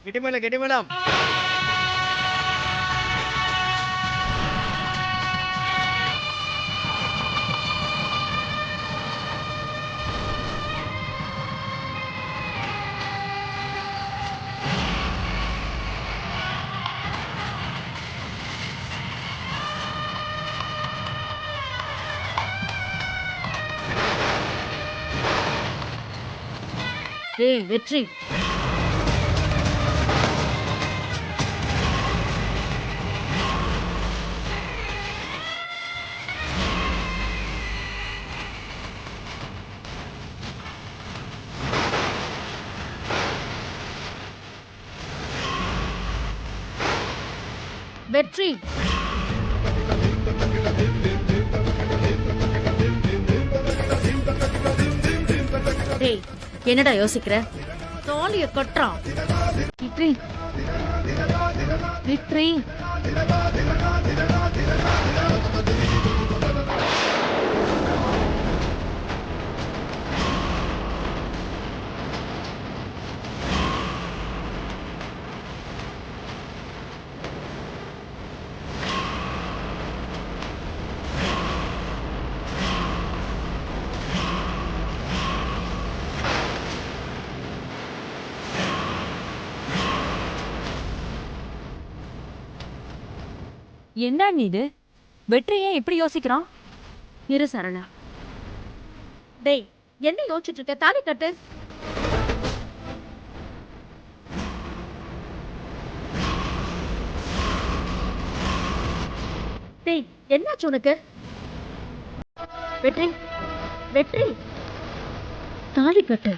கெட்டிமேளம் கெட்டிமேளம். ஏய் வெற்றி, வெற்றி. டேய், என்னடா யோசிக்கிற? தாலிய கட்டுறான். வெற்றி, வெற்றி. என்ன நீ இது? வெற்றி ஏன் இப்படி யோசிக்கிறான்? இரு சரணா. டேய், என்ன யோசிச்சுட்டு இருக்க? தாலி கட்டு. டேய், என்னாச்சு உனக்கு? வெற்றி, வெற்றி, தாலி கட்டு.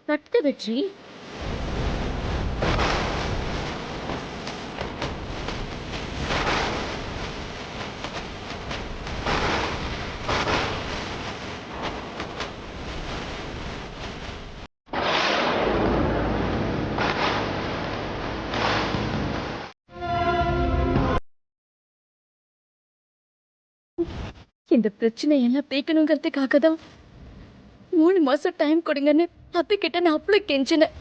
கட்டு வெற்றி. இந்த பிரச்சனையெல்லாம் தீர்க்கணுங்கிறதுக்காக தான் 3 மாசம் டைம் கொடுங்கன்னு அத்தைக்கிட்ட நான் அவ்வளோ கெஞ்சினேன்.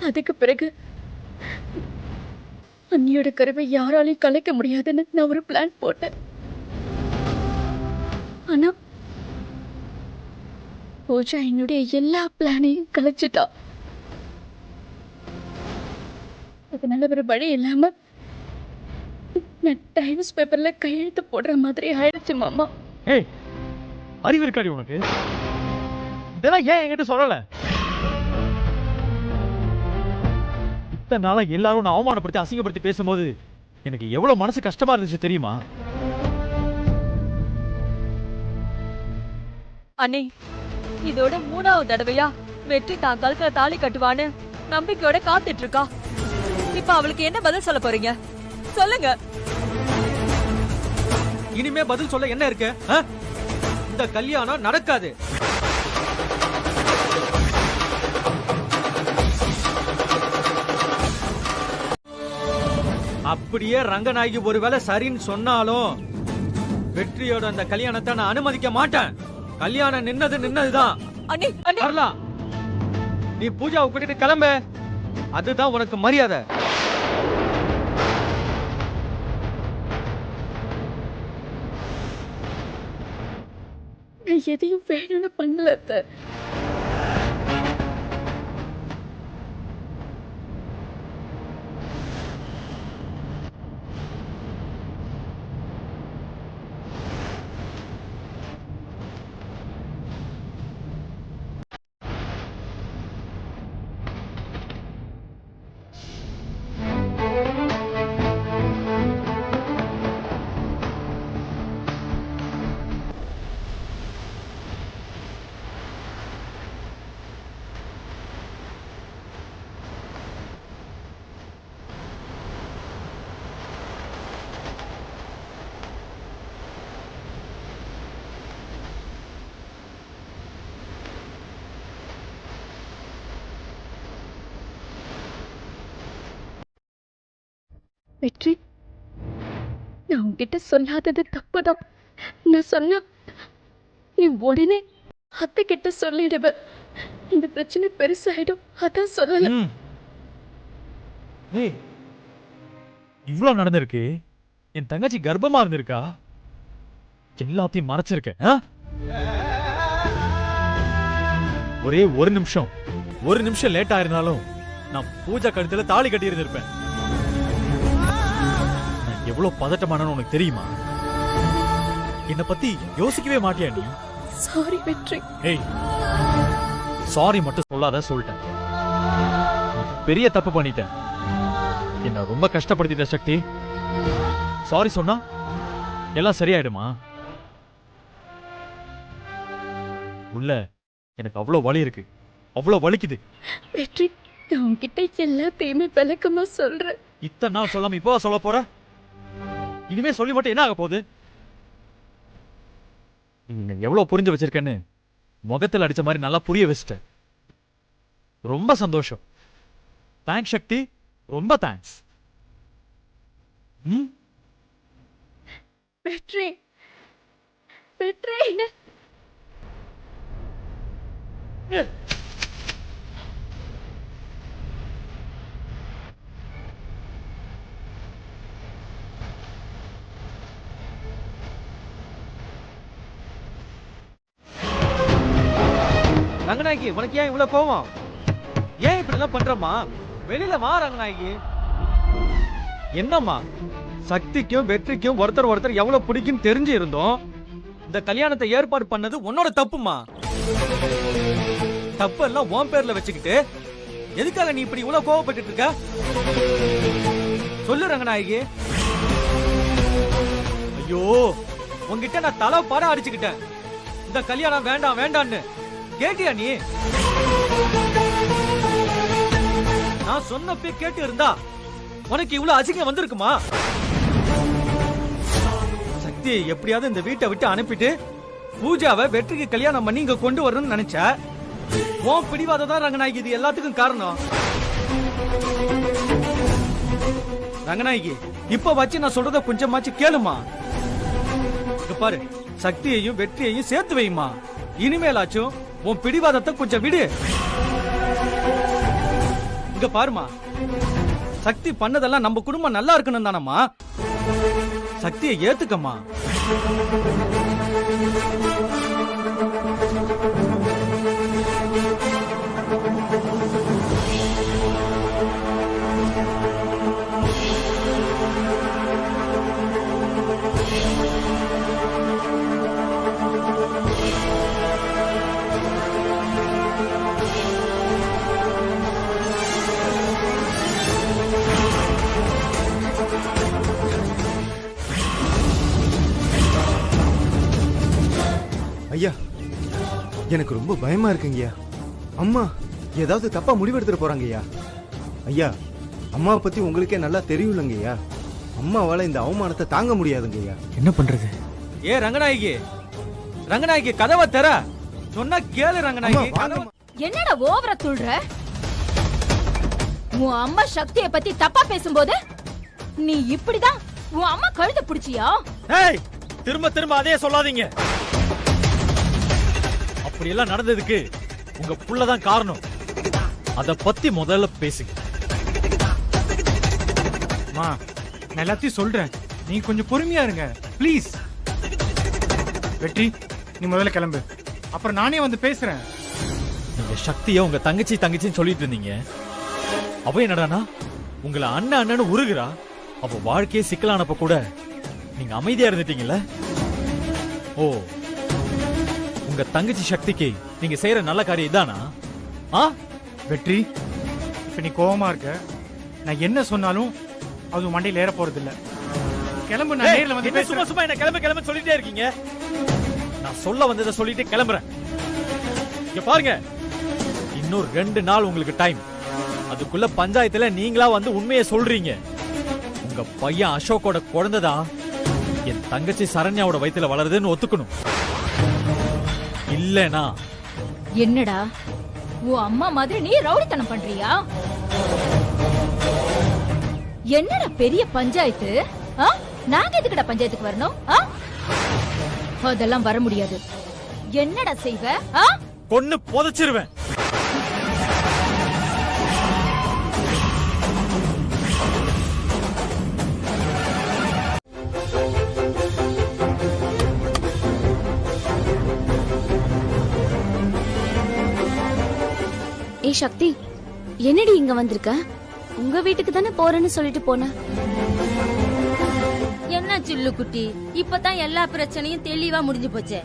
அதுக்கு பிறகு அண்ணியோட கருவை யாராலையும் கலைக்க முடியாதுன்னு நான் ஒரு பிளான் போட்டேன். ஆனா பூஜா என்னுடைய எல்லா பிளானையும் கலைச்சிட்டா. அதனால வேற வழி இல்லாம நான் டைம்ஸ் பேப்பர்ல கையெழுத்து போடுற மாதிரி ஆயிடுச்சு மாமா. ஏய், அறிவு இருக்காடி உனக்கு? இதெல்லாம் ஏன் என்கிட்ட சொல்லல? இத்தனை நாளா எல்லாரும் நான் அவமானப்படுத்தி அசிங்கப்படுத்தி பேசும்போது எனக்கு எவ்வளவு மனசு கஷ்டமா இருந்துச்சு தெரியுமா? அண்ணே, இதோட 3வது தடவையா வெற்றி தான் கழுத்துல தாலி கட்டுவான்னு நம்பிக்கையோட காத்துட்டு இருக்கா. இப்ப அவளுக்கு என்ன பதில் சொல்ல போறீங்க? சொல்லுங்க. இனிமே பதில் சொல்ல என்ன இருக்கு? இந்த கல்யாணம் நடக்காது. அப்படியே ரங்கநாயகி ஒருவேளை சரின்னு சொன்னாலும் வெற்றியோட அந்த கல்யாணத்தை நான் அனுமதிக்க மாட்டேன். கல்யாணம் நின்னதுதான். அண்ணே, அண்ணே, வரலாம். நீ பூஜாவை கூட்டிட்டு கிளம்ப. அதுதான் உனக்கு மரியாதை. நான் எதையும் வேணும்னு பண்ணல அத்தை. வெற்றி, நான் உன்கிட்ட சொல்லாதது தப்புதான். நான் சொன்னா நீ உடனே அத்தை கிட்ட சொல்லிடுவ. இந்த பிரச்சனை பெருசாயிடும், அதான் சொல்லல. ஏய், இவ்வளவு நடந்திருக்கு. என் தங்கச்சி கர்ப்பமா இருந்திருக்கா? எல்லாத்தையும் மறைச்சிருக்க. ஒரே ஒரு நிமிஷம் லேட் ஆயிருந்தாலும் நான் பூஜா கழுத்துல தாலி கட்டி இருந்திருப்பேன். நான் எவ்வளவு பதட்டமானு உனக்கு தெரியுமா? என்னை பத்தி யோசிக்கவே மாட்டியா நீ? சாரி வெற்றி. ஏய், சாரி மட்டும் சொல்லாத, சொல்லிட்டேன். பெரிய தப்பு பண்ணிட்டேன். என்ன ரொம்ப கஷ்டப்படுத்திட்ட சக்தி. சாரி சொன்னா எல்லாம் சரியாயிடுமா? உள்ள எனக்கு அவ்வளவு வலி இருக்கு, அவ்வளவு வலிக்குது. வெற்றி, நான் உன்கிட்ட எல்லாத்தையுமே விளக்கமா சொல்றேன். இத்தனை நாள் சொல்லாம இப்போ சொல்ல போற? இனிமே சொல்லி மட்டும் என்ன ஆக போகுது? நீங்க எவ்வளவு புரிஞ்சு வச்சிருக்கேன்னு முகத்தில் அடிச்ச மாதிரி நல்லா புரிய வச்சிட்டேன். ரொம்ப சந்தோஷம். தேங்க்ஸ் சக்தி, ரொம்ப தேங்க்ஸ். வெற்றி, வெற்றி. ரங்கநாயகி, உனக்கு ஏன் இவ்வளவு கோவம்? ஏன் இப்படி எல்லாம் பண்றமா? வெளியில வா ரங்கநாயகி. என்னம்மா, சக்திக்கும் வெற்றிக்கும் ஒருத்தர் எவ்வளவு பிடிக்கும் தெரிஞ்சு இருந்தோம். இந்த கல்யாணத்தை ஏற்பாடு பண்ணது உன்னோட தப்புமா. தப்பு எல்லாம் உன் பேர்ல வச்சுக்கிட்டு எதுக்காக நீ இப்படி இவ்வளவு கோவப்பட்டு இருக்க? சொல்லு ரங்கநாயகி. ஐயோ, உன்கிட்ட நான் தலை பாடம் அடிச்சுக்கிட்டேன். இந்த கல்யாணம் வேண்டாம் வேண்டான்னு கேட்டியா நீ? நான் சொன்னப்பே கேட்டு இருந்தா உனக்கு இவ்வளவு அசிங்கம் வந்திருக்குமா? சக்தியை எப்படியாவது இந்த வீட்டை விட்டு அனுப்பிட்டு பூஜாவை வெற்றிக்கு கல்யாணம் பண்ணி இங்க கொண்டு வரணும்னு நினைச்ச. உன் பிடிவாத தான் ரங்கநாயகி இது எல்லாத்துக்கும் காரணம். ரங்கநாயகி, இப்ப வச்சு நான் சொல்றத கொஞ்சமாச்சு கேளுமா. இங்க பாரு, சக்தியையும் வெற்றியையும் சேர்த்து வைமா. இனிமேலாச்சும் உன் பிடிவாதத்தை கொஞ்சம் விடு. இங்க பாருமா, சக்தி பண்ணதெல்லாம் நம்ம குடும்பம் நல்லா இருக்கணும் தானம்மா. சக்தியை ஏத்துக்கம்மா. ஐயா, எனக்கு ரொம்ப பயமா இருக்குங்கய்யா. அம்மா ஏதாவது தப்பா முடிவெடுத்துட்டு போறாங்கய்யா. ஐயா, அம்மாவை பத்தி உங்களுக்கே நல்லா தெரியும்லங்கய்யா. அம்மாவால இந்த அவமானத்தை தாங்க முடியாதுங்கய்யா. என்ன பண்றது? ஏ ரங்கநாயகி, ரங்கநாயகி கதவை தர சொன்னா கேளு ரங்கநாயகி. என்னடா ஓவரா துள்ற? உன் அம்மா சக்தியை பத்தி தப்பா பேசும்போது நீ இப்படிதான் உன் அம்மா கழுத்தை பிடிச்சியா? ஏய், திரும்ப திரும்ப அதே சொல்லாதீங்க. அப்படி எல்லாம் நடந்ததுக்கு உங்க புள்ளதான் காரணம். அத பத்தி முதல்ல பேசுங்க. மா, நான் எல்லாத்தையும் சொல்றேன், நீங்க கொஞ்சம் பொறுமையா இருங்க ப்ளீஸ். வெற்றி, நீ முதல்ல கிளம்பு, அப்புறம் நானே வந்து பேசுறேன். நீங்க சக்திய உங்க தங்கச்சின்னு சொல்லிட்டு இருந்தீங்க. அவ என்னடானா உங்களை அண்ணன்னு உருகுறா. அவ வாழ்க்கையே சிக்கலானப்ப கூட நீங்க அமைதியா இருந்துட்டீங்கல்ல. ஓ, உங்க தங்கச்சி சக்திக்கு நீங்க செய்யற நல்ல காரியம் இதானா? வெற்றி, இப்ப நீ கோவமா இருக்க. நான் என்ன சொன்னாலும் அது மண்டையில் ஏற போறது இல்ல. கிளம்பு, நான் நேர்ல வந்து என்ன சும்மா சும்மா என்ன கிளம்பு சொல்லிட்டே இருக்கீங்க. நான் சொல்ல வந்ததை சொல்லிட்டு கிளம்புறேன். இங்க பாருங்க, இன்னும் 2 நாள் உங்களுக்கு டைம். அதுக்குள்ள பஞ்சாயத்துல நீங்களா வந்து உண்மையை சொல்றீங்க. உங்க பையன் அசோக்கோட குழந்தைதான் என் தங்கச்சி சரண்யாவோட வயித்துல வளருதுன்னு ஒத்துக்கணும். இல்லனா என்னடா உன் அம்மா மாதிரி நீ ரவுடித்தனம் பண்றியா? என்னடா பெரிய பஞ்சாயத்து? நாங்க எதுக்குடா பஞ்சாயத்துக்கு வரணும்? அதெல்லாம் வர முடியாது. என்னடா செய்வ? கொன்னு புதைச்சிருவேன். ஏய் சக்தி, என்னடி இங்க வந்திருக்க? உங்க வீட்டுக்கு தானே போறேன்னு சொல்லிட்டு போன. என்ன சில்லு குட்டி, இப்பதான் எல்லா பிரச்சனையும் தெளிவா முடிஞ்சு போச்சு.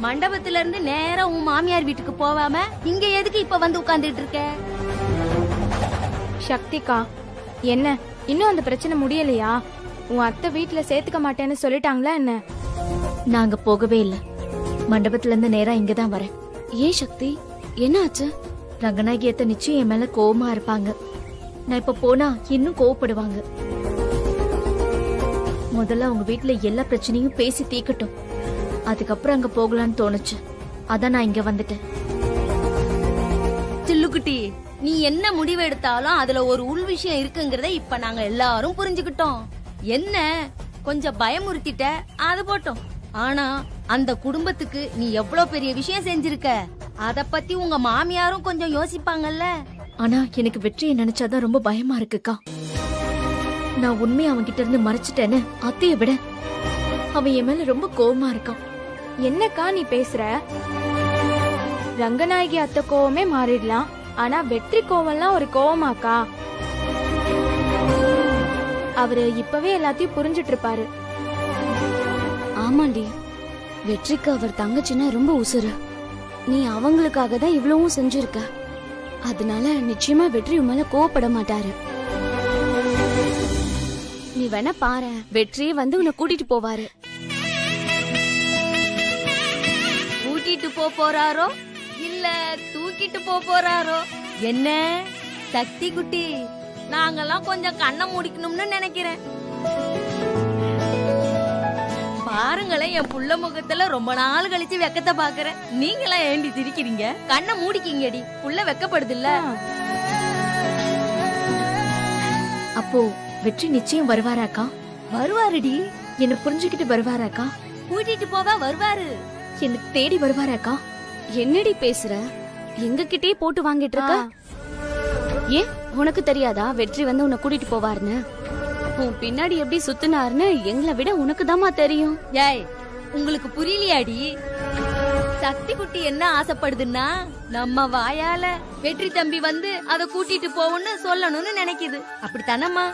மண்டபத்துல இருந்து நேரா உன் மாமியார் வீட்டுக்கு போவாம இங்க எதுக்கு இப்ப வந்து உட்கார்ந்துட்டு இருக்க? சக்திகா, என்ன இன்னும் அந்த பிரச்சனை முடியலையா? உன் அத்தை வீட்டுல சேர்த்துக்க மாட்டேன்னு சொல்லிட்டாங்களா என்ன? நாங்க போகவே இல்ல. மண்டபத்துல இருந்து நேரா இங்கதான் வரேன். ஏன் சக்தி, என்ன ஆச்சு? ரங்கநாயகி அத்தை நிச்சயம் என் மேல கோவமா இருப்பாங்க. நான் இப்ப போனா இன்னும் கோவப்படுவாங்க. முதல்ல அவங்க வீட்டுல எல்லா பிரச்சனையும் பேசி தீக்கட்டும், அதுக்கப்புறம் அங்க போகலான்னு தோணுச்சு. அதான் நான் இங்க வந்துட்டேன். சில்லுக்குட்டி, நீ என்ன முடிவு எடுத்தாலும் அதுல ஒரு உள் விஷயம் இருக்குங்கறத இப்ப நாங்க எல்லாரும் புரிஞ்சுக்கிட்டோம். என்ன கொஞ்சம் பயமுறுத்திட்ட, அது போட்டோம். ஆனா அந்த குடும்பத்துக்கு நீ எவ்வளவு பெரிய விஷயம் செஞ்சிருக்க, அத பத்தி உங்க மாமியாரும் கொஞ்சம் யோசிப்பாங்கல்ல. ஆனா எனக்கு வெற்றியை நினைச்சாதான் ரொம்ப பயமா இருக்குக்கா. நான் உண்மையை அவன்கிட்ட இருந்து மறைச்சிட்டேன்னு அத்தைய விட அவன் என் மேல ரொம்ப கோவமா இருக்கான். என்னக்கா நீ பேசுற? ரங்கநாயகி அத்தை கோவமே மாறிடலாம், ஆனா வெற்றி கோவம்லாம் ஒரு கோவமாக்கா? அவரு இப்பவே எல்லாத்தையும் புரிஞ்சிட்டு இருப்பாரு. ஆமாண்டி, வெற்றிக்கு அவர் தங்கச்சின்னா ரொம்ப உசுரு. நீ அவங்களுக்காக தான் இவ்வளவும் செஞ்சிருக்க. அதனால நிச்சயமா வெற்றி உன் மேல கோவப்பட மாட்டாரு. நீ வேணா பாரு, வெற்றியே வந்து உன்னை கூட்டிட்டு போவாரு. கூட்டிட்டு போறாரோ இல்ல தூக்கிட்டு போறாரோ? என்ன சக்தி குட்டி, நாங்கெல்லாம் கொஞ்சம் கண்ணை மூடிக்கணும்னு நினைக்கிறேன். பாருங்களேன், என் புள்ள முகத்துல ரொம்ப நாள் கழிச்சு வெக்கத்தை பாக்குறேன். நீங்களா ஏண்டி சிரிக்கிறீங்க? கண்ணை மூடிக்கிங்கடி, புள்ள வெக்கப்படுது இல்ல. அப்போ வெற்றி நிச்சயம் வருவாராக்கா? வருவாருடி. என்ன புரிஞ்சுக்கிட்டு வருவாராக்கா? கூட்டிட்டு போவா வருவாரு. என்ன தேடி வருவாராக்கா? என்னடி பேசுற? எங்க கிட்டே போட்டு வாங்கிட்டு இருக்க? ஏன் உனக்கு தெரியாதா வெற்றி வந்து உன்னை கூட்டிட்டு போவாருன்னு? உன் பின்னாடி எப்படி சுத்தினாருன்னு எங்களை விட உனக்கு தாமா தெரியும். ஏய், உங்களுக்கு புரியலையாடி? சக்தி குட்டி என்ன ஆசைப்படுதுன்னா, நம்ம வாயால வெற்றி தம்பி வந்து அத கூட்டிட்டு போவோம்னு சொல்லணும்னு நினைக்குது. அப்படித்தானம்மா?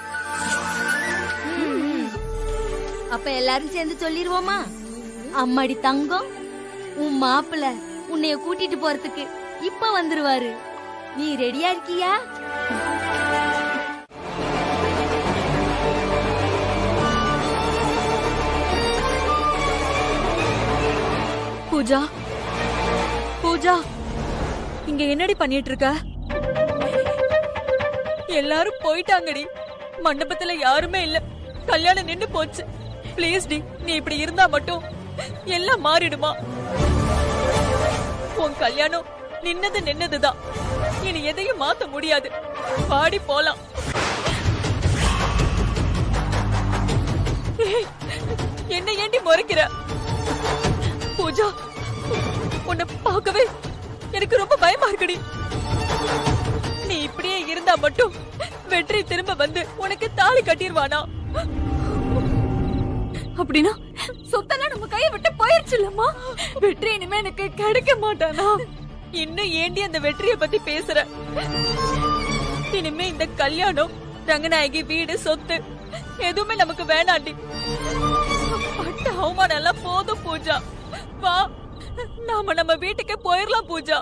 அப்ப எல்லாரும் சேர்ந்து சொல்லிருவோமா? அம்மாடி தங்கம், உன் மாப்பிள்ள உன்னைய கூட்டிட்டு போறதுக்கு இப்ப வந்துருவாரு. நீ ரெடியா இருக்கியா? பூஜா, பூஜா, இங்க என்னடி பண்ணிட்டு இருக்க? எல்லாரும் போயிட்டாங்கடி, மண்டபத்துல யாருமே இல்ல, கல்யாணம் நின்னு போச்சு. ப்ளீஸ் டி, நீ இப்படி இருந்தா மட்டும் எல்லாம் மாறிடுமா? உன் கல்யாணம் நின்னதுதான், இனி எதையும் மாத்த முடியாது. பாடி போலாம். என்ன ஏண்டி முறைக்கிற? பூஜா, உன்னை பார்க்கவே எனக்கு ரொம்ப பயமா இருக்குடி. நீ இப்படியே இருந்தா மட்டும் வெற்றி திரும்ப வந்து உனக்கு தாலி கட்டிடுவானா? அப்படின்னா சொத்தெல்லாம் நம்ம கையை விட்டு போயிருச்சு இல்லம்மா? வெற்றி இனிமே எனக்கு கிடைக்க மாட்டானா? இன்னும் ஏண்டி அந்த வெற்றியை பத்தி பேசுற? இனிமே இந்த கல்யாணம், ரங்கநாயகி வீடு, சொத்து எதுவுமே நமக்கு வேணாண்டி. பட்ட அவமானம் எல்லாம் போதும் பூஜா. வா, நாம நம்ம வீட்டுக்கு போயிடலாம் பூஜா.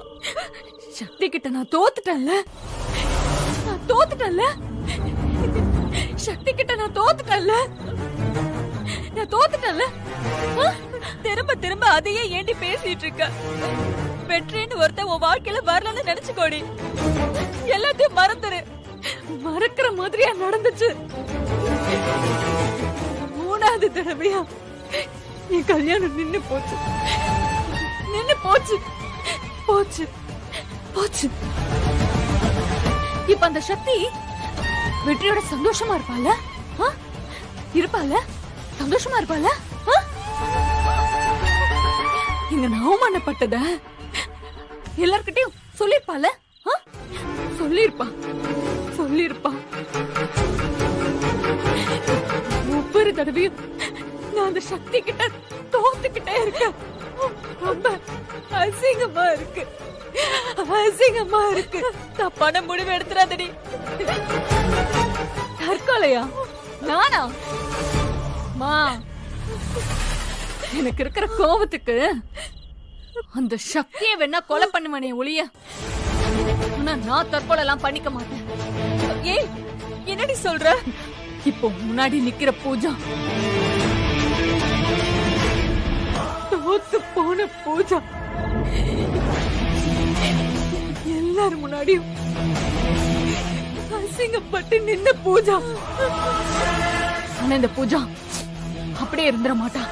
சக்தி கிட்ட நான் தோத்துட்டேன்ல, சக்தி கிட்ட நான் தோத்துட்டேன்ல. திரும்ப திரும்ப அதையே ஏண்டி பேசிட்டு இருக்க? வெற்றின்னு ஒருத்த உன் வாழ்க்கையில வரலன்னு நினைச்சுக்கோடி. எல்லாத்தையும் மறந்துரு. மறக்கிற மாதிரியா நடந்துச்சு. 3வது தடவையா என் கல்யாணம் நின்னு போச்சு. இப்ப அந்த சக்தி வெற்றியோட சந்தோஷமா இருப்பால? இருப்பால? சந்தோஷமா இருப்பால? இங்க நான் அவமானப்பட்டத எல்லார்கிட்டயும் சொல்லிருப்பால? சொல்லிருப்பா. ஒவ்வொரு தடவையும் நான் அந்த சக்தி கிட்ட தோத்துக்கிட்டே இருக்கேன். ரொம்ப அசிங்கமா இருக்கு. தப்பான முடிவு எடுத்துறாதடி. தற்கொலையா? நானா? மா, எனக்கு இருக்கிற கோபத்துக்கு அந்த சக்தியை வேணா கொலை பண்ணுவனே ஒளிய, ஆனா நான் தற்கொலை எல்லாம் பண்ணிக்க மாட்டேன். ஏய், என்னடி சொல்ற? இப்போ முன்னாடி நிக்கிற பூஜா தோத்து போன பூஜா, எல்லாரும் முன்னாடியும் அசிங்கப்பட்டு நின்ன பூஜா. ஆனா இந்த பூஜா அப்படியே இருந்துட மாட்டா.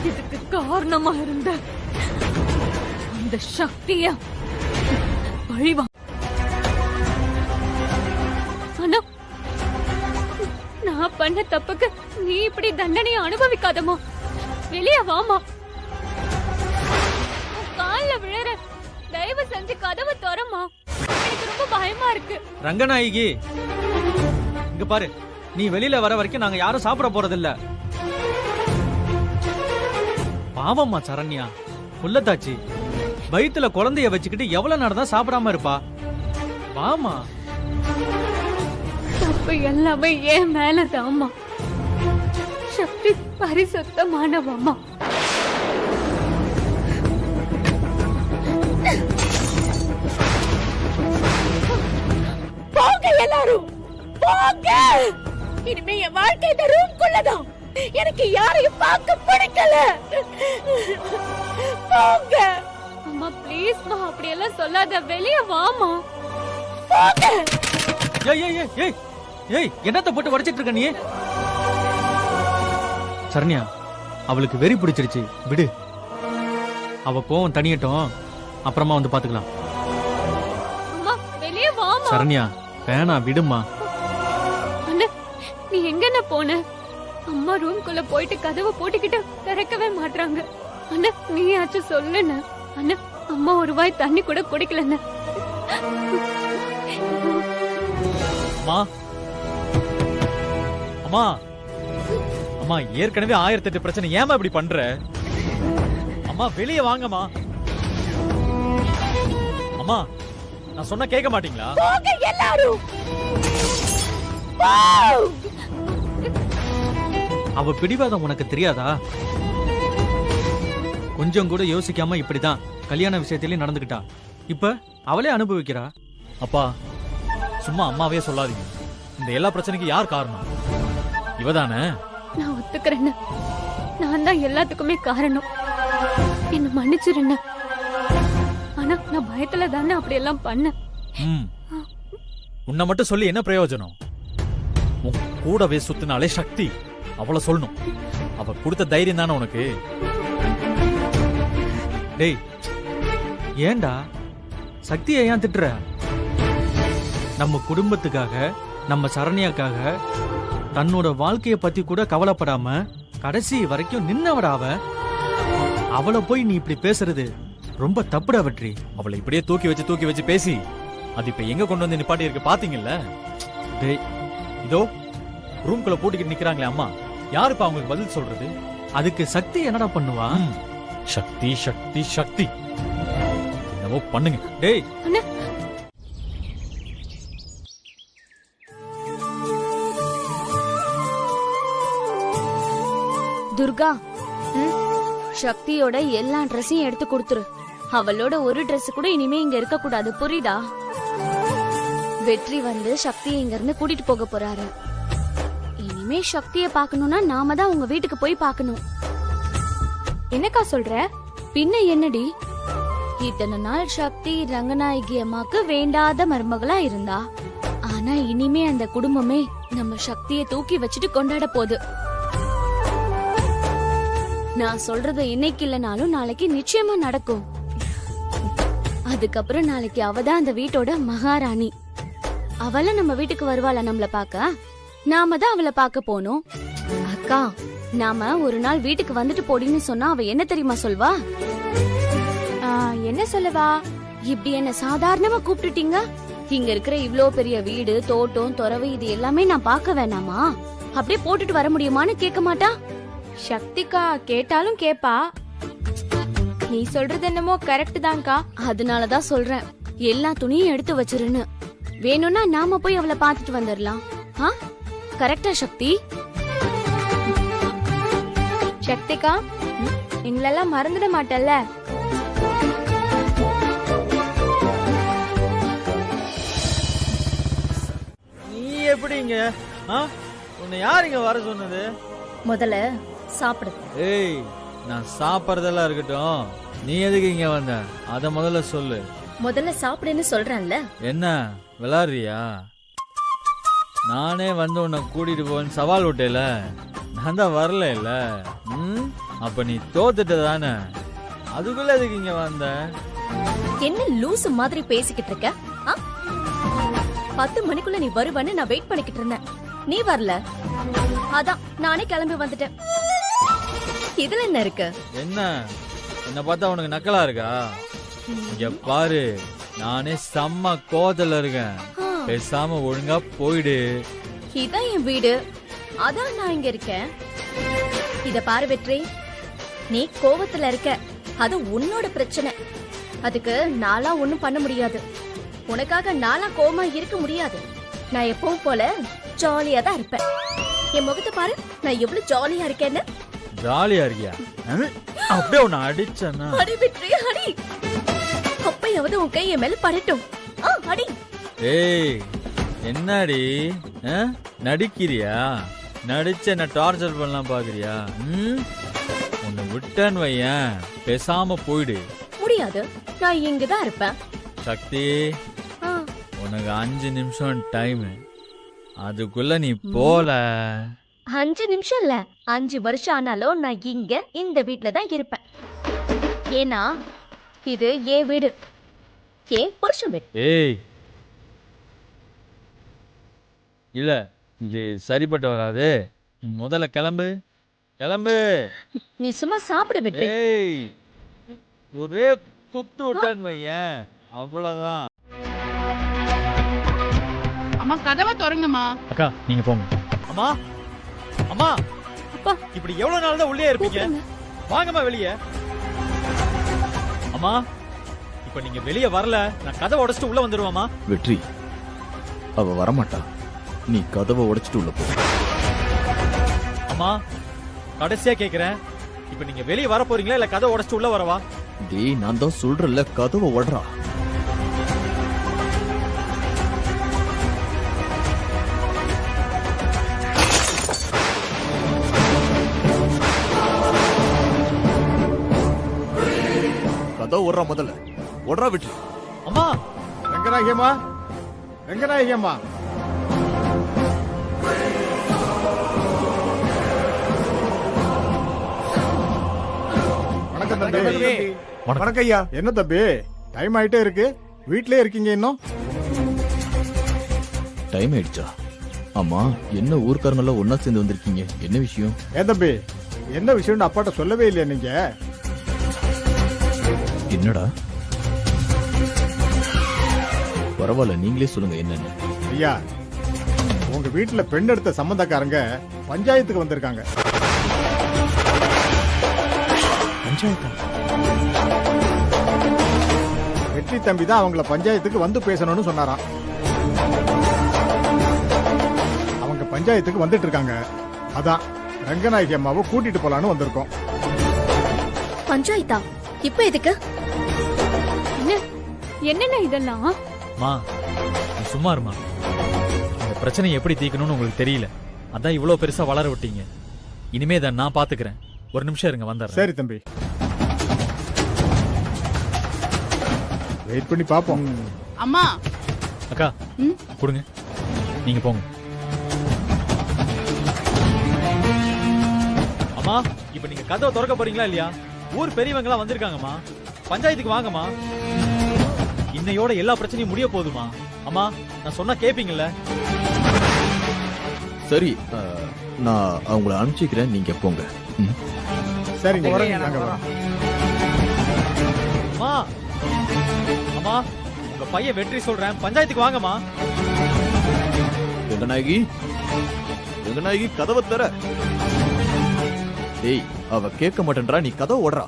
இதுக்கு காரணமா இருந்த அந்த சக்திய பழிவா. ஆனா நான் பண்ண தப்புக்கு நீ இப்படி தண்டனையை அனுபவிக்காதமா. வெளியே வாமா. கால்ல விழற, தயவு செஞ்சு கதவை திறமா. எனக்கு ரொம்ப பயமா இருக்கு. ரங்கநாயகி, இங்க பாரு, நீ வெளியில வர வரைக்கும் நாங்க யாரும் சாப்பிட போறதில்ல. பாவம்மா சரண்யா, புள்ளத்தாச்சி வயித்துல குழந்தைய வச்சுக்கிட்டு எவ்வளவு நேரம் தான் சாப்பிடாம இருப்பா. வாமா. தப்பு எல்லாமே ஏன் மேலதாம்மா. சக்தி பரிசுத்தமானவம்மா. போங்க எல்லாரும், போங்க. இனிமே என் வாழ்க்கை இந்த ரூம்குள்ளதான். எனக்கு யாரையும் பார்க்க பிடிக்கல. போங்க. அம்மா ப்ளீஸ்மா, அப்படியெல்லாம் சொல்லாத. வெளியே வாமா. போங்க. ஏய் ஏய் ஏய் ஏய், என்னத்த போட்டு உடைச்சிட்டு இருக்க நீ? சரண்யா, அவளுக்கு வெறி பிடிச்சிருச்சு, விடு. அவ கோவம் தனியட்டும், அப்புறமா வந்து பாத்துக்கலாம். அம்மா வெளியே வாமா. சரண்யா, வேணா, விடுமா. அண்ணா, நீ எங்கண்ணா போன? அம்மா ரூம்குள்ள போயிட்டு கதவை போட்டுக்கிட்டு திறக்கவே மாட்டாங்க. அண்ணா நீயாச்சும் சொல்லுண்ணா. அண்ணா, அம்மா ஒரு வாய் தண்ணி கூட குடிக்கலண்ணா. அம்மா, அம்மா, அம்மா, ஏற்கனவே 1008 பிரச்சனை. ஏமா இப்படி பண்ற? அம்மா வெளியே வாங்கம்மா. அம்மா, நான் சொன்னா கேட்க மாட்டீங்களா? போங்க எல்லாரும். அவ பிடிவாதம் உனக்கு தெரியாதா? கொஞ்சம் கூட யோசிக்காம இப்படிதான் கல்யாண விஷயத்திலயும் நடந்துக்கிட்டா. இப்ப அவளே அனுபவிக்கிறா. அப்பா, சும்மா அம்மாவே சொல்லாதீங்க. இந்த எல்லா பிரச்சனைக்கும் யார் காரணம்? இவதானே? நான் ஒத்துக்கிறேன்னு. நான் தான் எல்லாத்துக்குமே காரணம். என்ன மன்னிச்சிருண்ண. ஆனா நான் பயத்துல தானே அப்படி எல்லாம் பண்ணேன். உன்னை மட்டும் சொல்லி என்ன பிரயோஜனம்? உன் கூடவே சுத்தினாலே சக்தி, அவளை சொல்லணும். அவ கொடுத்த தைரியம் தானே உனக்கு. டேய், ஏண்டா சக்தியை ஏன் திட்டுற? நம்ம குடும்பத்துக்காக, நம்ம சரண்யாக்காக தன்னோட வாழ்க்கைய பத்தி கூட கவலைப்படாம கடைசி வரைக்கும் நின்னவடா அவ. அவளை போய் நீ இப்படி பேசுறது ரொம்ப தப்புடா வெற்றி. அவளை இப்படியே தூக்கி வச்சு பேசி அது இப்ப எங்க கொண்டு வந்து நிப்பாட்டி இருக்கு பாத்தீங்கல்ல? டேய், இதோ ரூம்குள்ள பூட்டிக்கிட்டு நிக்கிறாங்களே அம்மா, யாருப்பா அவங்களுக்கு பதில் சொல்றது? அதுக்கு சக்தி என்னடா பண்ணுவா? சக்தி சக்தி சக்தி, என்னவோ பண்ணுங்க. டேய், துர்கா, சக்தியோட எல்லா ட்ரெஸ்ஸையும் எடுத்து கொடுத்துரு. அவளோட ஒரு Dress கூட இனிமே இங்க இருக்க கூடாது, புரியுதா? வெற்றி வந்து சக்தியை இங்க இருந்து கூட்டிட்டு போக போறாரு. இனிமே சக்தியை பார்க்கணும்னா நாம தான் உங்க வீட்டுக்கு போய் பார்க்கணும். என்னக்கா சொல்ற? பின்ன என்னடி, இத்தனை நாள் சக்தி ரங்கநாயகி அம்மாக்கு வேண்டாத மருமகளா இருந்தா. ஆனா இனிமே அந்த குடும்பமே நம்ம சக்தியை தூக்கி வச்சுட்டு கொண்டாட போகுது. நான் சொல்றது இன்னைக்கு இல்லனாலும் நாளைக்கு நிச்சயமா நடக்கும். அதுக்கப்புறம் நாளைக்கு அவதான் அந்த வீட்டோட மகாராணி. அவள நம்ம வீட்டுக்கு வருவாள நம்மள பாக்க? நாம தான் அவளை பார்க்க போனோம். அக்கா, நாம ஒரு நாள் வீட்டுக்கு வந்துட்டு போடின்னு சொன்னா அவ என்ன தெரியுமா சொல்வா? என்ன சொல்லவா? இப்படி என்ன சாதாரணமா கூப்பிட்டுட்டீங்க? இங்க இருக்கிற இவ்ளோ பெரிய வீடு, தோட்டம், துறவு இது எல்லாமே நான் பார்க்க வேணாமா? அப்படியே போட்டுட்டு வர முடியுமான்னு கேட்க மாட்டா? சக்திக்கா கேட்டாலும் கேப்பா. நீ சொல்றது என்னமோ கரெக்ட் தான்க்கா. அதனாலதான் சொல்றேன், எல்லா துணியும் எடுத்து வச்சிருன்னு. வேணும்னா நாம போய் அவளை பார்த்துட்டு வந்துடலாம். கரெக்டா சக்தி? சக்திக்கா, எங்களெல்லாம் மறந்துட மாட்டல்ல? நீ எப்படிங்க? உன்னை யார் இங்க வர சொன்னது? முதல்ல சாப்பிடு. ஏய், நான் சாப்பிட்றதெல்லாம் இருக்கட்டும், நீ எதுக்கு இங்க வந்த அத முதல்ல சொல்லு. முதல்ல சாப்பிடுன்னு சொல்றேன்ல. என்ன விளாடுறியா? நானே வந்து உன்னை கூட்டிட்டு போவேன்னு சவால் விட்டேல, நான் தான் வரல இல்ல. அப்ப நீ தோத்துட்ட தானே, அதுக்குள்ள எதுக்கு இங்க வந்த? என்ன லூசு மாதிரி பேசிக்கிட்டு இருக்க? 10 மணிக்குள்ள நீ வருவன்னு நான் வெயிட் பண்ணிக்கிட்டு இருந்தேன். நீ வரல, அதான் நானே கிளம்பி வந்துட்டேன். இதுல என்ன இருக்கு? என்ன பார்த்தா உனக்கு நக்கலா இருக்கா? இங்க பாரு, நானே செம்ம கோவத்துல இருக்கேன். பேசாம ஒழுங்கா போயிடு. இதான் என் வீடு, அதான் நான் இங்க இருக்கேன். இத பாரு வெற்றி, நீ கோவத்துல இருக்க, அது உன்னோட பிரச்சனை. அதுக்கு நாளா ஒண்ணும் பண்ண முடியாது. உனக்காக நாளா கோவமா இருக்க முடியாது. நான் எப்பவும் போல ஜாலியா தான் இருப்பேன். என் முகத்தை பாரு, நான் எவ்வளவு ஜாலியா இருக்கேன்னு. ஜாலியா இருக்கியா? அப்படியே உன்னை அடிச்சேன்னா? அடி வெற்றி, அடி. அப்பயாவது உன் கை என் மேல படட்டும். அடி. ஏய், என்னடி நடிக்கிறியா? நடிச்சு என்ன டார்ச்சர் பண்ணலாம் பாக்குறியா? உன்னை விட்டேன்னு வையன், பேசாம போயிடு. முடியாது, நான் இங்கதான் இருப்பேன். சக்தி, உனக்கு 5 நிமிஷம் டைம், அதுக்குள்ள நீ போல. 5 நிமிஷம் இல்ல, 5 வருஷம் ஆனாலும் நான் இங்க இந்த வீட்ல தான் இருப்பேன். ஏன்னா இது என் வீடு, என் புருஷன் வீடு. ஏய், இல்ல இது சரிப்பட்டு வராது. முதல்ல கிளம்பு, கிளம்பு. நீ சும்மா சாப்பிட விட்டு. ஏய், ஒரே குத்து விட்டான்னு வையன், அவ்வளவுதான். அம்மா கதவை திறங்கம்மா. அக்கா நீங்க போங்க. அம்மா, அம்மா, அப்பா, இப்படி எவ்வளவு நாள் தான் உள்ளே இருப்பீங்க? வாங்கம்மா வெளியே. அம்மா, இப்ப நீங்க வெளியே வரல, நான் கதவை உடைச்சிட்டு உள்ள வந்துருவாமா? வெற்றி, அவ வரமாட்டா. நீ கதவை உடைச்சிட்டு உள்ள போ. அம்மா, கடைசியா கேக்குறேன், இப்ப நீங்க வெளியே வர போறீங்களா இல்ல கதவை உடைச்சிட்டு உள்ள வரவா? டேய், நான் தான் சொல்றேன்ல, கதவை உடைறா. கதவை உடைறா, முதல்ல உடைறா வெற்றி. அம்மா, ரங்கநாயகியம்மா, ரங்கநாயகியம்மா. வணக்கம் தம்பி. வணக்கம் ஐயா. என்ன தம்பி, டைம் ஆயிட்டே இருக்கு, வீட்லயே இருக்கீங்க இன்னும்? டைம் ஆயிடுச்சா? ஆமா, என்ன ஊர்க்காரங்க எல்லாம் ஒன்னா சேர்ந்து வந்திருக்கீங்க, என்ன விஷயம்? ஏன் தம்பி, என்ன விஷயம்னு அப்பாட்ட சொல்லவே இல்லையா நீங்க? என்னடா? பரவாயில்ல, நீங்களே சொல்லுங்க என்னன்னு. ஐயா, உங்க வீட்டுல பெண் எடுத்த சம்பந்தக்காரங்க பஞ்சாயத்துக்கு வந்திருக்காங்க. வெற்றி தம்பி தான் அவங்கள பஞ்சாயத்துக்கு வந்து பேசணும்னு சொன்னாராம். அவங்க பஞ்சாயத்துக்கு வந்துட்டு இருக்காங்க. அதான் ரங்கநாயகி அம்மாவை கூட்டிட்டு போலான்னு வந்திருக்கோம். பஞ்சாயத்தா? இப்ப எதுக்கு? என்னென்ன இதெல்லாம்? மா, நீ சும்மா இருமா. இந்த பிரச்சனையை எப்படி தீர்க்கணும்னு உங்களுக்கு தெரியல, அதான் இவ்வளவு பெருசா வளர விட்டீங்க. இனிமே இதை நான் பாத்துக்கிறேன். ஒரு நிமிஷம் இருங்க, வந்துடுறேன். சரி தம்பி, வெயிட் பண்ணி பாப்போம். அம்மா. அக்கா கொடுங்க, நீங்க போங்க. அம்மா, இப்ப நீங்க கதவை திறக்க போறீங்களா இல்லையா? ஊர் பெரியவங்க வந்திருக்காங்கம்மா, பஞ்சாயத்துக்கு வாங்கம்மா. இன்னையோட எல்லா பிரச்சனையும் முடிய போகுதுமா. அம்மா நான் சொன்னா கேப்பீங்கல்ல? சரி நான் அவங்கள அனுப்பிச்சிக்கிறேன், நீங்க போங்க. ம். சரிங்க நாங்க வரோம். அம்மா அம்மா உங்க பையன் வெற்றி சொல்றேன், பஞ்சாயத்துக்கு வாங்கம்மா. ரங்கநாயகி, ரங்கநாயகி கதவை தர. டேய் அவ கேட்க மாட்டேன்றா, நீ கதவை ஓடுறா.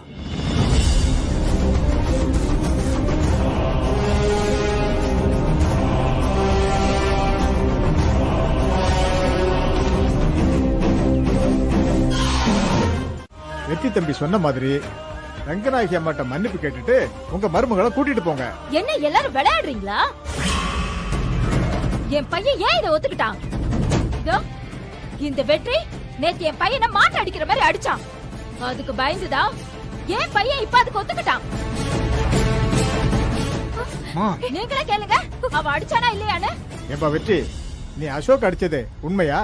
வெற்றி தம்பி சொன்ன மாதிரி ரங்கநாயகி அம்மாட்ட மன்னிப்பு கேட்டுட்டு உங்க மருமகளை கூட்டிட்டு போங்க. என்ன எல்லாரும் விளையாடுறீங்களா? என் பையன் ஏன் இதை ஒத்துக்கிட்டான்? இதோ, இந்த வெற்றி நேத்து என் பையனை மாட்ட அடிக்கிற மாதிரி அடிச்சான். அதுக்கு பயந்துதான் என் பையன் இப்ப அதுக்கு ஒத்துக்கிட்டான். நீங்களே கேளுங்க, அவ அடிச்சானா இல்லையான்னு. ஏப்பா வெற்றி, நீ அசோக் அடிச்சது உண்மையா?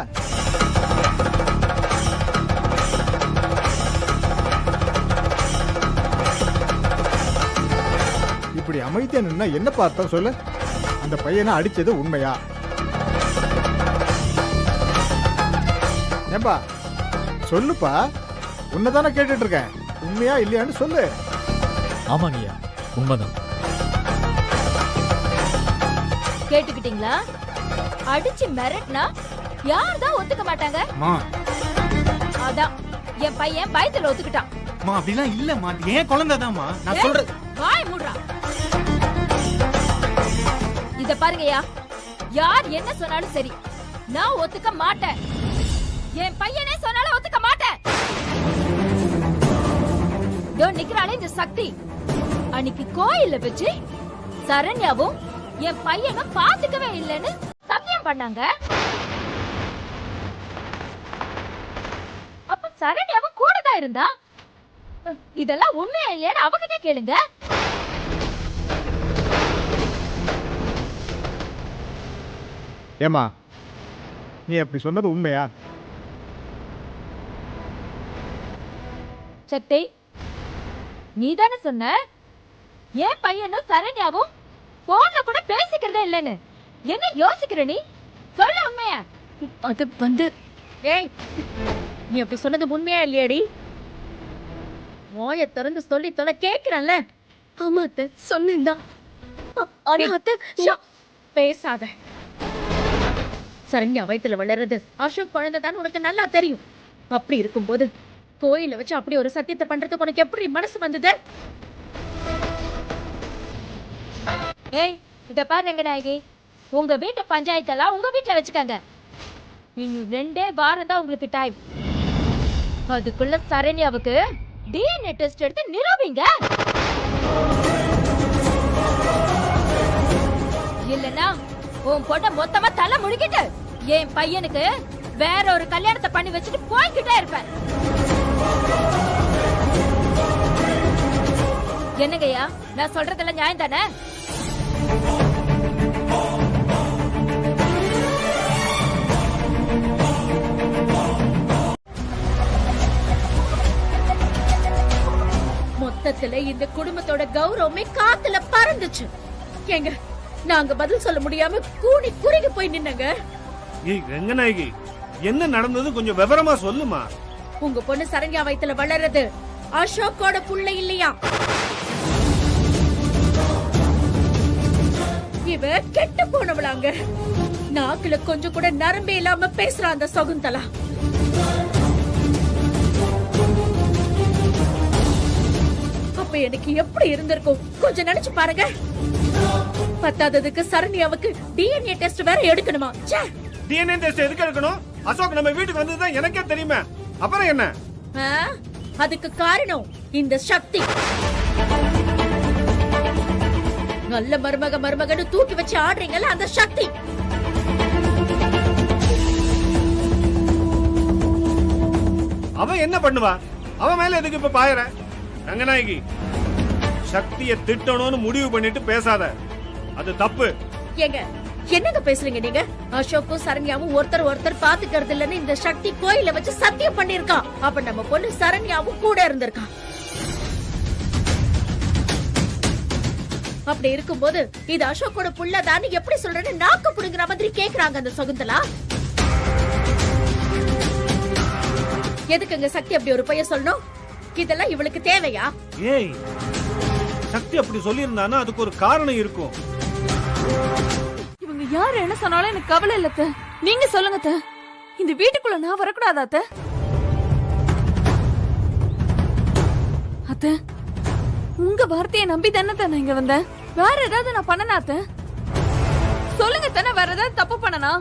இப்படி அமைதியா நின்னா என்ன பார்த்தா சொல்லு. அந்த பையனை அடிச்சது உண்மையா? ஏம்பா சொல்லுப்பா, உன்னதானே கேட்டுட்டு இருக்கேன். உண்மையா இல்லையான்னு சொல்லு. ஆமாங்கய்யா, உண்மைதான். கேட்டுக்கிட்டீங்களா? அடிச்சு மிரட்டினா யார் தான் ஒத்துக்க மாட்டாங்க? அதான் என் பையன் பயத்துல ஒத்துக்கிட்டான். அப்படிலாம் இல்லம்மா, ஏன் குழந்தைதாம்மா நான் சொல்றேன். வாய் மூடுறா. இத பாருங்கயா, யார் என்ன சொன்னாலும் சரி, நான் ஒத்துக்க மாட்டேன். என் பையனே சொன்னாலும் ஒத்துக்க மாட்டேன். நிக்கிறாளே இந்த சக்தி, அன்னைக்கு கோயில்ல வச்சு சரண்யாவும் என் பையனும் பாத்துக்கவே இல்லைன்னு சத்தியம் பண்ணாங்க. அப்ப சரண்யாவும் கூட தான் இருந்தா. இதெல்லாம் உண்மையா இல்லையான்னு அவகிட்ட கேளுங்க. ஏமா நீ அப்படி சொன்னது உண்மையா? சக்தி, நீ தானே சொன்ன என் பையனும் சரண்யாவும் போன்ல கூட பேசிக்கிறதே இல்லைன்னு. என்ன யோசிக்கிற நீ? சொல்ல உண்மையா? அது வந்து ஏய், நீ அப்படி சொன்னது உண்மையா இல்லையாடி? மோய திறந்து சொல்லி தொலை கேக்குறேன்ல. ஆமா அத்தை, சொன்னேன்தான். ஆனா அத்தை, பேசாத. சரண்யா வயித்துல வளர்றது அசோக் குழந்தைதான் உனக்கு நல்லா தெரியும். அப்படி இருக்கும்போது கோயில வச்சு அப்படி ஒரு சத்தியத்தை பண்றதுக்கு உனக்கு எப்படி மனசு வந்தது? ஏய், இத பாரு ரங்கநாயகி, உங்க வீட்டு பஞ்சாயத்தெல்லாம் உங்க வீட்டுல வச்சுக்காங்க. இன்னும் 2 வாரம் தான் உங்களுக்கு டைம். அதுக்குள்ள சரண்யாவுக்கு DNA டெஸ்ட் எடுத்து நிரூபிங்க. இல்லனா உன் பொண்ண மொத்தமா தலை முடிக்கிட்டு என் பையனுக்கு வேற ஒரு கல்யாணத்தை பண்ணி வச்சுட்டு போய்கிட்டே இருப்பேன். என்னங்கய்யா, நான் சொல்றதெல்லாம் நியாயம் தானே? மொத்தத்துல இந்த குடும்பத்தோட கௌரவமே காத்துல பறந்துச்சு. ஏங்க, நாங்க பதில் சொல்ல முடியாம கூனி குறுகி போய் நின்னங்க. ஏய் ரங்கநாயகி, என்ன நடந்தது கொஞ்சம் விவரமா சொல்லுமா. உங்க பொண்ணு சரண்யா வயித்துல வளர்றது அசோக்கோட புள்ள இல்லையா? இவ கெட்டு போனவளாங்க. நாக்குல கொஞ்சம் கூட நரம்பே இல்லாம பேசுறா அந்த சகுந்தலா. அப்ப எனக்கு எப்படி இருந்திருக்கும் கொஞ்சம் நினைச்சு பாருங்க. பத்தாததுக்கு சரண்யாவுக்கு DNA டெஸ்ட் வேற எடுக்கணுமா? DNA டெஸ்ட் எதுக்கு எடுக்கணும்? அசோக் நம்ம வீட்டுக்கு வந்ததுதான் எனக்கே தெரியுமே, அப்புறம் என்ன? அதுக்கு காரணம் இந்த சக்தி. நல்ல மருமகன்னு தூக்கி வச்சு ஆடுறீங்கல்ல அந்த சக்தி. அவன் என்ன பண்ணுவா? அவன் மேல எதுக்கு இப்ப பாயற? ரங்கநாயகி, சக்தியை திட்டணும்னு முடிவு பண்ணிட்டு பேசாத, அது தப்பு. ஏங்க, என்னங்க பேசுறீங்க நீங்க? அசோக்கும் சரண்யாவும் ஒருத்தர் பாத்துக்கிறது இல்லன்னு இந்த சக்தி கோயில வச்சு சத்தியம் பண்ணிருக்கான். அப்ப நம்ம பொண்ணு சரண்யாவும் கூட இருந்திருக்கான். அப்படி இருக்கும்போது இது அசோக்கோட புள்ளதான் எப்படி சொல்றேன்னு நாக்கு புடுங்குற மாதிரி கேக்குறாங்க அந்த சகுந்தலா. எதுக்குங்க சக்தி அப்படி ஒரு பையன் சொல்லணும்? இதெல்லாம் இவளுக்கு தேவையா? ஏய், சக்தி அப்படி சொல்லியிருந்தானா அதுக்கு ஒரு காரணம் இருக்கும். இவங்க யாரு என்ன சொன்னாலும் எனக்கு கவலை இல்ல அத்தை. நீங்க சொல்லுங்க அத்தை. இந்த வீட்டுக்குள்ள நான் வரக்கூடாதா அத்தை? அத்தை, உங்க வார்த்தையை நம்பி தானே நான் இங்க வந்தேன். வேற ஏதாவது நான் பண்ணனா அத்தை? சொல்லுங்க தானே, வேற ஏதாவது தப்பு பண்ணனா?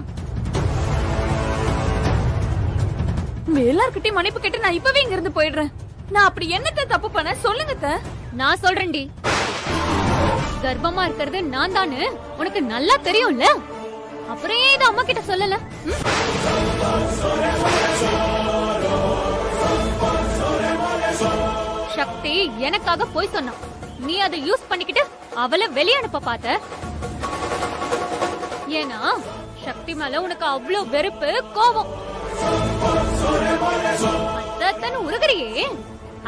உங்க எல்லார்கிட்டயும் மன்னிப்பு கேட்டு நான் இப்பவே இங்க இருந்து போயிடுறேன். நான் அப்படி என்னத்த தப்பு பண்ண சொல்லுங்க அத்தை. நான் சொல்றேன்டி, கர்ப்பமா இருக்கிறது நான் தானு உனக்கு நல்லா தெரியும்ல. அப்புறம் ஏன் இதை அம்மா கிட்ட சொல்லல? சக்தி எனக்காக போய் சொன்னா, நீ அதை யூஸ் பண்ணிக்கிட்டு அவளை வெளியே அனுப்ப பார்த்த. ஏன்னா சக்தி மேல உனக்கு அவ்வளவு வெறுப்பு, கோபம். அத்தன்னு உருகிறியே,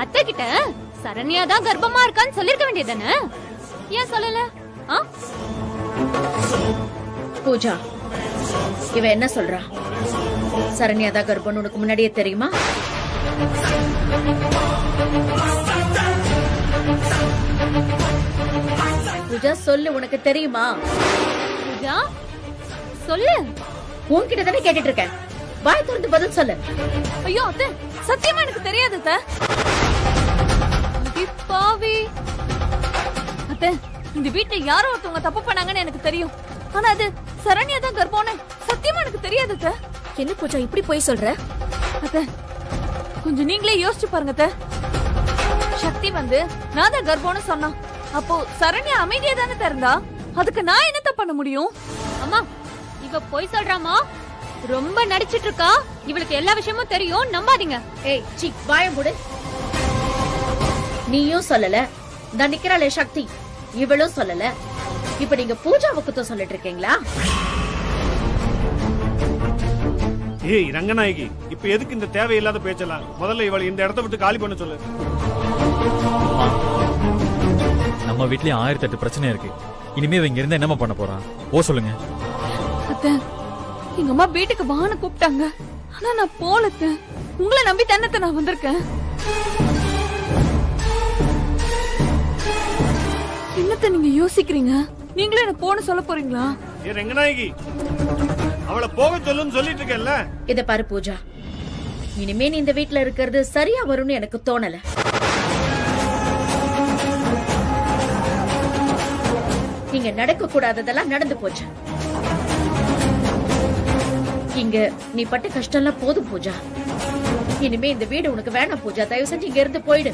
அத்தை கிட்ட சரண்யா தான் கர்ப்பமா இருக்கான்னு சொல்லிருக்க வேண்டியதானே? ஏன் சொல்லல? பூஜா, இவ என்ன சொல்றா? சரண்யா தான் கர்ப்பம் உனக்கு முன்னாடியே தெரியுமா? பூஜா சொல்லு, உனக்கு தெரியுமா? பூஜா சொல்லு. உன்கிட்ட தானே கேட்டுட்டு இருக்கேன், வாய் திறந்து பதில் சொல்லு. ஐயோ அத்தை, சத்தியமா எனக்கு தெரியாது அத்தை. பாவி, அத்தை, இந்த வீட்டுல யாரோ ஒருத்தவங்க தப்பு பண்ணாங்கன்னு எனக்கு தெரியும். ஆனா அது சரண்யா தான் கர்ப்பம்னு சத்தியமா எனக்கு தெரியாது அத்தை. என்ன பூஜா இப்படி போய் சொல்ற? அத்தை, கொஞ்சம் நீங்களே யோசிச்சு பாருங்க அத்தை. சக்தி வந்து நான் தான் கர்ப்பம்னு சொன்னான். அப்போ சரண்யா அமைதியா தானே திறந்தா. அதுக்கு நான் என்னத்த பண்ண முடியும்? அம்மா இவ போய் சொல்றாமா, ரொம்ப நடிச்சிட்டு இருக்கா. இவளுக்கு எல்லா விஷயமும் தெரியும், நம்பாதீங்க. ஏய் சி, வாய மூடு. நீயும் சொல்லல, நான் நிக்கிறாளே சக்தி, இவளும் சொல்லல. இப்ப நீங்க பூஜாவை குத்தம் சொல்லிட்டு இருக்கீங்களா? ஏய் ரங்கநாயகி, இப்ப எதுக்கு இந்த தேவையில்லாத பேச்சலாம்? முதல்ல இவளை இந்த இடத்த விட்டு காலி பண்ண சொல்லு. நம்ம வீட்லயும் 1008 பிரச்சனை இருக்கு. இனிமே இவங்க இருந்தா என்னமா பண்ண போறான்? ஓ சொல்லுங்க. அத்தை, எங்க அம்மா வீட்டுக்கு வான்னு கூப்பிட்டாங்க. ஆனா நான் போல அத்தை. உங்களை நம்பி தானே நான் வந்திருக்கேன். என்னத்த நீங்க யோசிக்கிறீங்க? நீங்களும் என்ன போன சொல்ல போறீங்களா? ஏ ரங்கநாயகி, அவளை போக சொல்லுன்னு சொல்லிட்டு இருக்கேன்ல. இத பாரு பூஜா, இனிமே நீ இந்த வீட்ல இருக்கிறது சரியா வரும்னு எனக்கு தோணல. இங்க நடக்க கூடாததெல்லாம் நடந்து போச்சு. இங்க நீ பட்ட கஷ்டம் எல்லாம் போதும் பூஜா. இனிமே இந்த வீடு உனக்கு வேணாம் பூஜா. தயவு செஞ்சு இங்க இருந்து போயிடு.